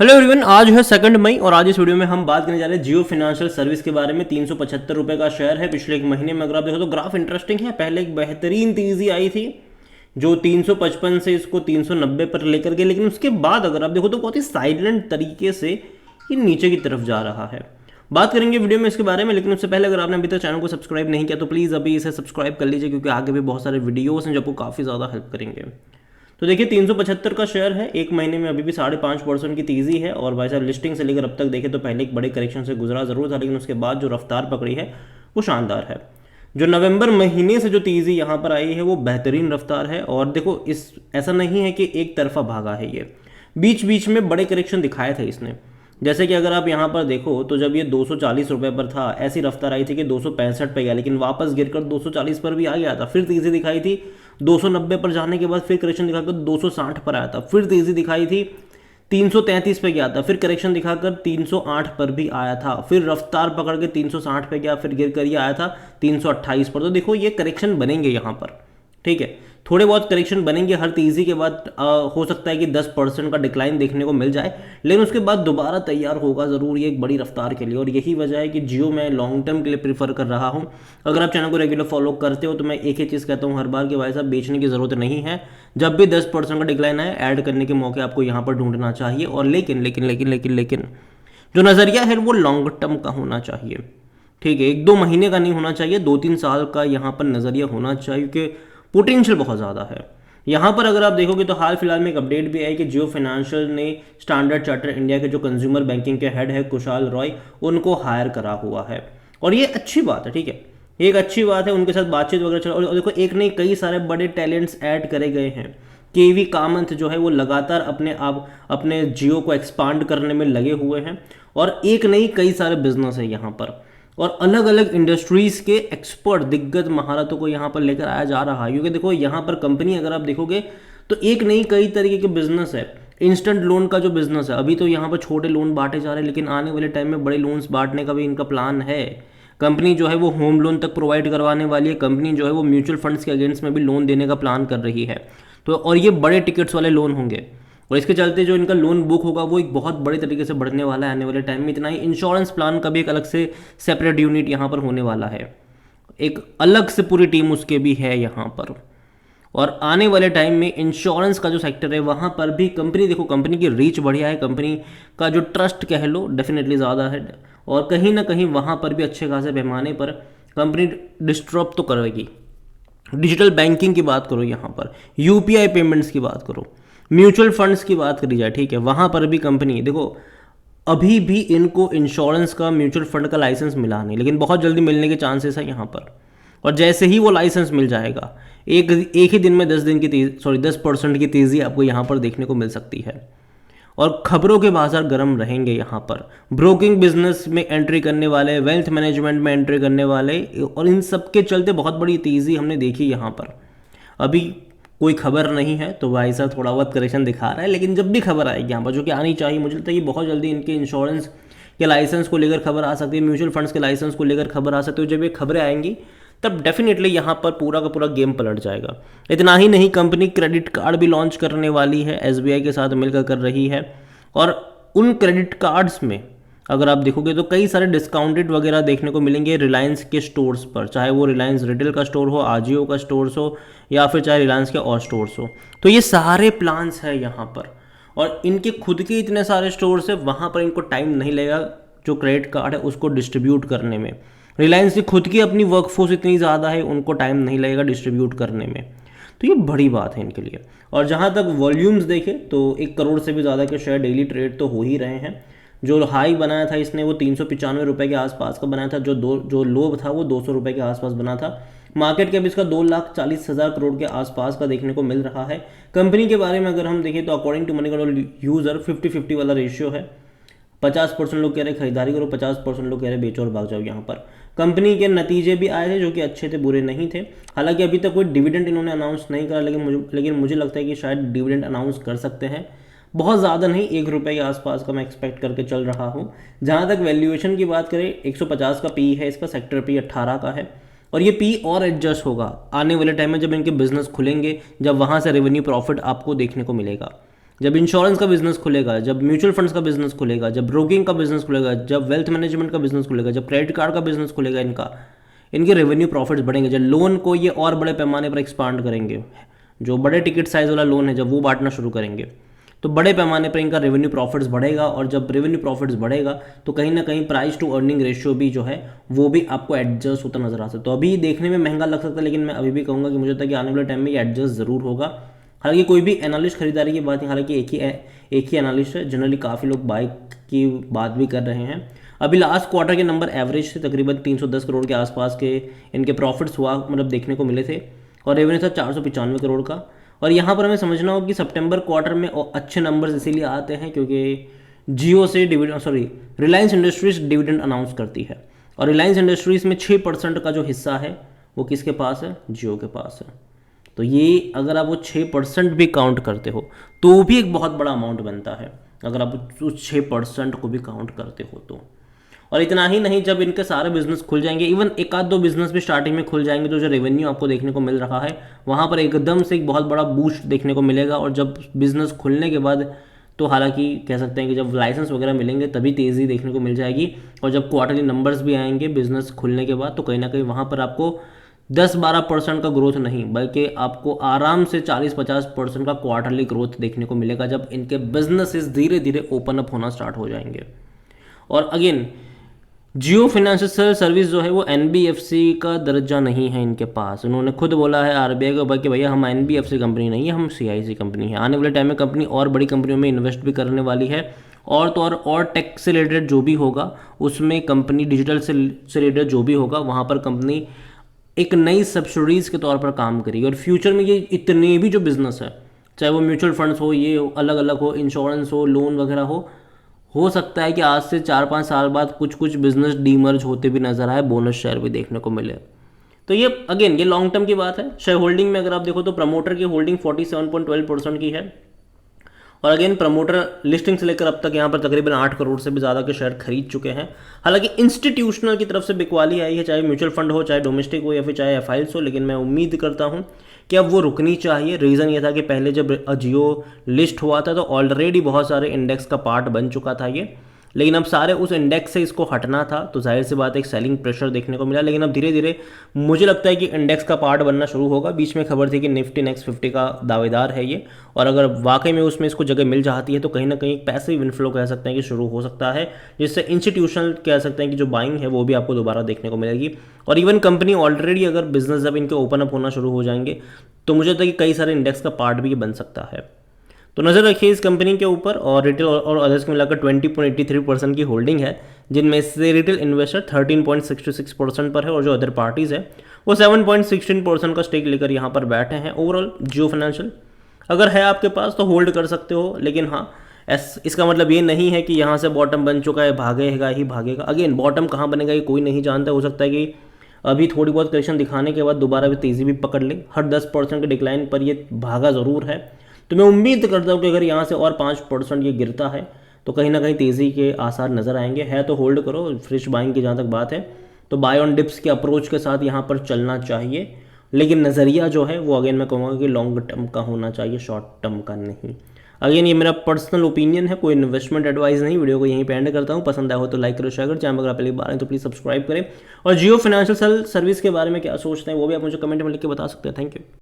Hello everyone, आज है 2 मई और आज इस वीडियो में हम बात करने जा रहे हैं जियो फाइनेंशियल सर्विस के बारे में। 375 रुपये का शेयर है। पिछले एक महीने में अगर आप देखो तो ग्राफ इंटरेस्टिंग है। पहले एक बेहतरीन तेजी आई थी जो 355 से इसको 390 पर लेकर गए, लेकिन उसके बाद अगर आप देखो तो बहुत ही साइलेंट तरीके से ये नीचे की तरफ जा रहा है। बात करेंगे वीडियो में इसके बारे में, लेकिन उससे पहले अगर आपने अभी तक चैनल को सब्सक्राइब नहीं किया तो प्लीज़ अभी इसे सब्सक्राइब कर लीजिए, क्योंकि आगे भी बहुत सारे वीडियोस हैं जो आपको काफ़ी ज़्यादा हेल्प करेंगे। तो देखिए 375 का शेयर है। एक महीने में अभी भी 5.5% की तेज़ी है। और भाई साहब लिस्टिंग से लेकर अब तक देखें तो पहले एक बड़े करेक्शन से गुजरा ज़रूर था, लेकिन उसके बाद जो रफ्तार पकड़ी है वो शानदार है। जो नवंबर महीने से जो तेज़ी यहाँ पर आई है वो बेहतरीन रफ्तार है। और देखो इस ऐसा नहीं है कि एक तरफा भागा है, ये बीच बीच में बड़े करेक्शन दिखाए थे इसने। जैसे कि अगर आप यहाँ पर देखो तो जब ये 240 रुपये पर था, ऐसी रफ्तार आई थी कि 265 पे गया, लेकिन वापस गिरकर 240 पर भी आ गया था। फिर तेज़ी दिखाई थी 290 पर जाने के बाद, फिर करेक्शन दिखाकर 260 पर आया था। फिर तेज़ी दिखाई थी 333 पे गया था, फिर करेक्शन दिखाकर 308 पर भी आया था। फिर रफ्तार पकड़ के 360 पे गया, फिर गिर कर ये आया था 328 पर। तो देखो ये करेक्शन बनेंगे यहाँ पर, ठीक है, थोड़े बहुत करेक्शन बनेंगे हर तेज़ी के बाद। हो सकता है कि 10% का डिक्लाइन देखने को मिल जाए, लेकिन उसके बाद दोबारा तैयार होगा ज़रूर ये एक बड़ी रफ्तार के लिए। और यही वजह है कि जियो मैं लॉन्ग टर्म के लिए प्रीफर कर रहा हूँ। अगर आप चैनल को रेगुलर फॉलो करते हो तो मैं एक ही चीज़ कहता हूँ हर बार कि भाई साहब बेचने की ज़रूरत नहीं है। जब भी 10% का डिक्लाइन आए, ऐड करने के मौके आपको यहाँ पर ढूंढना चाहिए। और लेकिन लेकिन लेकिन लेकिन लेकिन जो नज़रिया है वो लॉन्ग टर्म का होना चाहिए, ठीक है। 1-2 महीने का नहीं होना चाहिए, 2-3 साल का यहाँ पर नज़रिया होना चाहिए, क्योंकि पोटेंशियल बहुत ज़्यादा है यहाँ पर। अगर आप देखोगे तो हाल फिलहाल में एक अपडेट भी आई कि जियो फाइनेंशियल ने स्टैंडर्ड चार्टर इंडिया के जो कंज्यूमर बैंकिंग के हेड है कुशाल रॉय, उनको हायर करा हुआ है। और ये अच्छी बात है, ठीक है, ये एक अच्छी बात है। उनके साथ बातचीत वगैरह चल, और देखो एक नहीं कई सारे बड़े टैलेंट्स ऐड करे गए हैं। केवी कामंथ जो है वो लगातार अपने जियो को एक्सपांड करने में लगे हुए हैं। और एक नहीं कई सारे बिजनेस है यहाँ पर, और अलग अलग इंडस्ट्रीज के एक्सपर्ट दिग्गज महारतों को यहाँ पर लेकर आया जा रहा है। क्योंकि देखो यहाँ पर कंपनी अगर आप देखोगे तो एक नहीं कई तरीके के बिजनेस है। इंस्टेंट लोन का जो बिजनेस है, अभी तो यहाँ पर छोटे लोन बांटे जा रहे हैं, लेकिन आने वाले टाइम में बड़े लोन्स बांटने का भी इनका प्लान है। कंपनी जो है वो होम लोन तक प्रोवाइड करवाने वाली है। कंपनी जो है वो म्यूचुअल फंड्स के अगेंस्ट में भी लोन देने का प्लान कर रही है। तो और ये बड़े टिकट्स वाले लोन होंगे, और इसके चलते जो इनका लोन बुक होगा वो एक बहुत बड़े तरीके से बढ़ने वाला है आने वाले टाइम में। इतना ही इंश्योरेंस प्लान का भी एक अलग से सेपरेट यूनिट यहाँ पर होने वाला है, एक अलग से पूरी टीम उसके भी है यहाँ पर। और आने वाले टाइम में इंश्योरेंस का जो सेक्टर है वहाँ पर भी कंपनी, देखो कंपनी की रीच बढ़िया है, कंपनी का जो ट्रस्ट कह लो डेफिनेटली ज़्यादा है। और कहीं ना कहीं वहाँ पर भी अच्छे खासे पैमाने पर कंपनी डिस्टर्ब तो करेगी। डिजिटल बैंकिंग की बात करो, यहाँ पर यूपीआई पेमेंट्स की बात करो, म्यूचुअल फंड्स की बात करी जाए, ठीक है, वहाँ पर भी कंपनी देखो अभी भी इनको इंश्योरेंस का म्यूचुअल फंड का लाइसेंस मिला नहीं, लेकिन बहुत जल्दी मिलने के चांसेस है यहाँ पर। और जैसे ही वो लाइसेंस मिल जाएगा एक ही दिन में 10% की तेज़ी आपको यहाँ पर देखने को मिल सकती है। और खबरों के बाजार गर्म रहेंगे यहाँ पर। ब्रोकिंग बिजनेस में एंट्री करने वाले, वेल्थ मैनेजमेंट में एंट्री करने वाले, और इन सब के चलते बहुत बड़ी तेज़ी हमने देखी यहाँ पर। अभी कोई खबर नहीं है तो भाई साहब थोड़ा बहुत करेक्शन दिखा रहा है, लेकिन जब भी खबर आएगी यहाँ पर, जो कि आनी चाहिए, मुझे लगता है कि बहुत जल्दी इनके इंश्योरेंस के लाइसेंस को लेकर खबर आ सकती है, म्यूचुअल फंड्स के लाइसेंस को लेकर खबर आ सकती है। जब ये खबरें आएंगी तब डेफिनेटली यहाँ पर पूरा का पूरा गेम पलट जाएगा। इतना ही नहीं, कंपनी क्रेडिट कार्ड भी लॉन्च करने वाली है, एसबीआई के साथ मिलकर कर रही है। और उन क्रेडिट कार्ड्स में अगर आप देखोगे तो कई सारे डिस्काउंटेड वगैरह देखने को मिलेंगे रिलायंस के स्टोर्स पर, चाहे वो रिलायंस रिटेल का स्टोर हो, आजियो का स्टोर्स हो, या फिर चाहे रिलायंस के और स्टोर्स हो। तो ये सारे प्लान्स हैं यहाँ पर, और इनके खुद के इतने सारे स्टोर्स है, वहाँ पर इनको टाइम नहीं लगेगा जो क्रेडिट कार्ड है उसको डिस्ट्रीब्यूट करने में। रिलायंस की खुद की अपनी वर्कफोर्स इतनी ज़्यादा है, उनको टाइम नहीं लगेगा डिस्ट्रीब्यूट करने में। तो ये बड़ी बात है इनके लिए। और जहाँ तक वॉल्यूम्स देखें तो 1 करोड़ से भी ज़्यादा के शेयर डेली ट्रेड तो हो ही रहे हैं। जो हाई बनाया था इसने वो 395 रुपये के आसपास का बनाया था, जो लो था वो 200 रुपये के आसपास बना था। मार्केट कैप इसका 2,40,000 करोड़ के आसपास का देखने को मिल रहा है। कंपनी के बारे में अगर हम देखें तो according to Moneycontrol user 50-50 वाला रेशियो है। 50% लोग कह रहे खरीदारी करो, 50% लोग कह रहे बेचो और भाग जाओ। यहाँ पर कंपनी के नतीजे भी आए थे जो कि अच्छे थे, बुरे नहीं थे। हालांकि अभी तक कोई डिविडेंड इन्होंने अनाउंस नहीं करा, लेकिन मुझे लगता है कि शायद डिविडेंड अनाउंस कर सकते हैं। बहुत ज़्यादा नहीं, 1 रुपये के आसपास का मैं एक्सपेक्ट करके चल रहा हूँ। जहाँ तक वैल्यूएशन की बात करें, 150 का पी है इसका, सेक्टर पी 18 का है। और ये पी और एडजस्ट होगा आने वाले टाइम में जब इनके बिजनेस खुलेंगे, जब वहाँ से रेवेन्यू प्रॉफिट आपको देखने को मिलेगा। जब इंश्योरेंस का बिजनेस खुलेगा, जब म्यूचुअल फंड्स का बिजनेस खुलेगा, जब ब्रोकिंग का बिजनेस खुलेगा, जब वेल्थ मैनेजमेंट का बिजनेस खुलेगा, जब क्रेडिट कार्ड का बिजनेस खुलेगा, इनके रेवेन्यू प्रॉफिट्स बढ़ेंगे। जब लोन को ये और बड़े पैमाने पर एक्सपांड करेंगे, जो बड़े टिकट साइज वाला लोन है जब वो बांटना शुरू करेंगे, तो बड़े पैमाने पर इनका रेवेन्यू प्रॉफिट्स बढ़ेगा। और जब रेवेन्यू प्रॉफिट्स बढ़ेगा तो कहीं ना कहीं प्राइस टू अर्निंग रेशियो भी जो है वो भी आपको एडजस्ट होता नजर आ सकता है। तो अभी देखने में महंगा लग सकता है, लेकिन मैं अभी भी कहूँगा कि मुझे लगता है कि आने वाले टाइम में ये एडजस्ट ज़रूर होगा। हालांकि कोई भी एनालिस्ट खरीदारी की बात नहीं, हालांकि एक ही एनालिस्ट है, जनरली काफ़ी लोग बाइक की बात भी कर रहे हैं। अभी लास्ट क्वार्टर के नंबर एवरेज थे, तकरीबन 310 करोड़ के आसपास के इनके प्रॉफिट्स हुआ मतलब देखने को मिले थे, और रेवेन्यू था 495 करोड़ का। और यहाँ पर हमें समझना होगा कि सितंबर क्वार्टर में अच्छे नंबर्स इसीलिए आते हैं क्योंकि जियो से रिलायंस इंडस्ट्रीज डिविडेंड अनाउंस करती है, और रिलायंस इंडस्ट्रीज में 6% का जो हिस्सा है वो किसके पास है, जियो के पास है। तो ये अगर आप वो 6% भी काउंट करते हो तो भी एक बहुत बड़ा अमाउंट बनता है, अगर आप उस 6% को भी काउंट करते हो तो। और इतना ही नहीं, जब इनके सारे बिजनेस खुल जाएंगे, इवन एक आध दो बिजनेस भी स्टार्टिंग में खुल जाएंगे, तो जो रेवेन्यू आपको देखने को मिल रहा है वहाँ पर एकदम से एक बहुत बड़ा बूस्ट देखने को मिलेगा। और जब बिजनेस खुलने के बाद तो हालांकि कह सकते हैं कि जब लाइसेंस वगैरह मिलेंगे तभी तेज़ी देखने को मिल जाएगी, और जब क्वार्टरली नंबर्स भी आएंगे बिजनेस खुलने के बाद तो कहीं ना कहीं वहाँ पर आपको 10-12% का ग्रोथ नहीं बल्कि आपको आराम से 40-50% का क्वार्टरली ग्रोथ देखने को मिलेगा जब इनके बिजनेसेस धीरे धीरे ओपन अप होना स्टार्ट हो जाएंगे। और अगेन जियो फाइनेंशियल सर्विस जो है वो एनबीएफसी का दर्जा नहीं है इनके पास। उन्होंने खुद बोला है आरबीआई के ऊपर कि भैया हम एनबीएफसी कंपनी नहीं है, हम सीआईसी कंपनी है। आने वाले टाइम में कंपनी और बड़ी कंपनियों में इन्वेस्ट भी करने वाली है, और तो और टेक से रिलेटेड जो भी होगा उसमें कंपनी, डिजिटल से रिलेटेड जो भी होगा वहाँ पर कंपनी एक नई सब्सिडीज़ के तौर पर काम करेगी। और फ्यूचर में ये इतने भी जो बिज़नेस है, चाहे वो म्यूचुअल फंड्स हो, ये अलग अलग हो, इंश्योरेंस हो, लोन वगैरह हो सकता है कि आज से 4-5 साल बाद कुछ बिजनेस डीमर्ज होते भी नजर आए, बोनस शेयर भी देखने को मिले। तो ये अगेन ये लॉन्ग टर्म की बात है। शेयर होल्डिंग में अगर आप देखो तो प्रमोटर की होल्डिंग 47.12% की है, और अगेन प्रमोटर लिस्टिंग से लेकर अब तक यहाँ पर तकरीबन 8 करोड़ से भी ज़्यादा के शेयर खरीद चुके हैं। हालांकि इंस्टीट्यूशनल की तरफ से बिकवाली आई है, चाहे म्यूचुअल फंड हो, चाहे डोमेस्टिक हो, या फिर चाहे एफआईएल्स हो, लेकिन मैं उम्मीद करता हूँ कि अब वो रुकनी चाहिए। रीज़न ये था कि पहले जब जियो लिस्ट हुआ था तो ऑलरेडी बहुत सारे इंडेक्स का पार्ट बन चुका था ये, लेकिन अब सारे उस इंडेक्स से इसको हटना था, तो जाहिर सी बात एक सेलिंग प्रेशर देखने को मिला। लेकिन अब धीरे धीरे मुझे लगता है कि इंडेक्स का पार्ट बनना शुरू होगा। बीच में खबर थी कि निफ्टी नेक्स्ट 50 का दावेदार है ये, और अगर वाकई में उसमें इसको जगह मिल जाती है तो कहीं ना कहीं पैसिव इनफ्लो कह सकते हैं कि शुरू हो सकता है, जिससे इंस्टीट्यूशनल कह सकते हैं कि जो बाइंग है वो भी आपको दोबारा देखने को मिलेगी। और इवन कंपनी ऑलरेडी अगर बिजनेस जब इनके ओपन अप होना शुरू हो जाएंगे तो मुझे लगता है कि कई सारे इंडेक्स का पार्ट भी बन सकता है। तो नज़र रखिए इस कंपनी के ऊपर। और रिटेल और अदर्स को मिलाकर 20.83% की होल्डिंग है, जिनमें से रिटेल इन्वेस्टर 13.66% पर है, और जो अदर पार्टीज़ है वो 7.16% का स्टेक लेकर यहाँ पर बैठे हैं। ओवरऑल जियो फाइनेंशियल अगर है आपके पास तो होल्ड कर सकते हो, लेकिन हाँ इसका मतलब ये नहीं है कि यहाँ से बॉटम बन चुका है भागेगा ही भागेगा। अगेन बॉटम कहाँ बनेगा ये कोई नहीं जानता, हो सकता है कि अभी थोड़ी बहुत करेक्शन दिखाने के बाद दोबारा भी तेज़ी भी पकड़ ले। हर 10% के डिक्लाइन पर ये भागा ज़रूर है, तो मैं उम्मीद करता हूँ कि अगर यहाँ से और 5% ये गिरता है तो कहीं ना कहीं तेज़ी के आसार नज़र आएंगे। है तो होल्ड करो। फ्रेश बाइंग की जहाँ तक बात है तो बाय ऑन डिप्स के अप्रोच के साथ यहाँ पर चलना चाहिए, लेकिन नज़रिया जो है वो अगेन मैं कहूँगा कि लॉन्ग टर्म का होना चाहिए, शॉर्ट टर्म का नहीं। अगेन ये मेरा पर्सनल ओपिनियन है, कोई इन्वेस्टमेंट एडवाइस नहीं। वीडियो को यहीं पे एंड करता हूँ। पसंद आया हो तो लाइक करो, शेयर करो। चैनल अगर आप पहली बार हैं तो प्लीज़ सब्सक्राइब करें। और जियो फाइनेंशियल सर्विस के बारे में क्या सोचते हैं वो भी आप मुझे कमेंट में लिख के बता सकते हैं। Thank you.